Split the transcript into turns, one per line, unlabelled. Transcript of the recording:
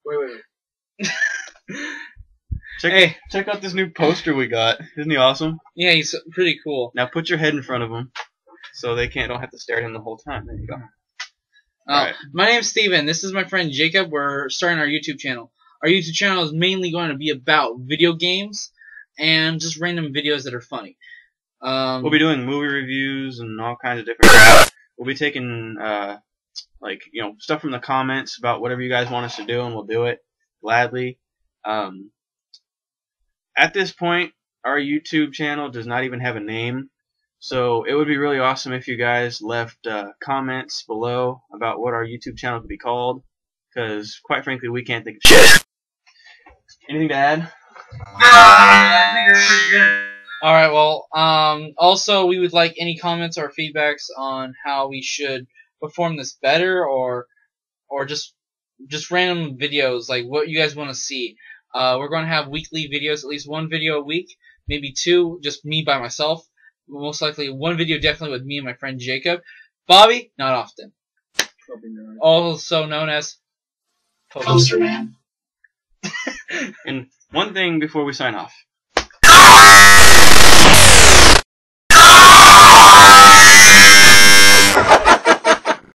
Wait.
Check out this new poster we got. Isn't he awesome?
Yeah, he's pretty cool.
Now put your head in front of him, so they don't have to stare at him the whole time. There you go. Right.
My name's Steven. This is my friend Jacob. We're starting our YouTube channel. Our YouTube channel is mainly going to be about video games and just random videos that are funny.
We'll be doing movie reviews and all kinds of different crap. We'll be taking stuff from the comments about whatever you guys want us to do, and we'll do it gladly. At this point, our YouTube channel does not even have a name, so it would be really awesome if you guys left comments below about what our YouTube channel could be called, because quite frankly, we can't think of shit. Anything to add?
I think that's pretty good.
Alright, well, also we would like any comments or feedbacks on how we should perform this better, or just random videos, like what you guys want to see. We're going to have weekly videos, at least one video a week, maybe two, just me by myself. Most likely one video definitely with me and my friend Jacob. Bobby, not often. Also known as
Poster Man.
And one thing before we sign off.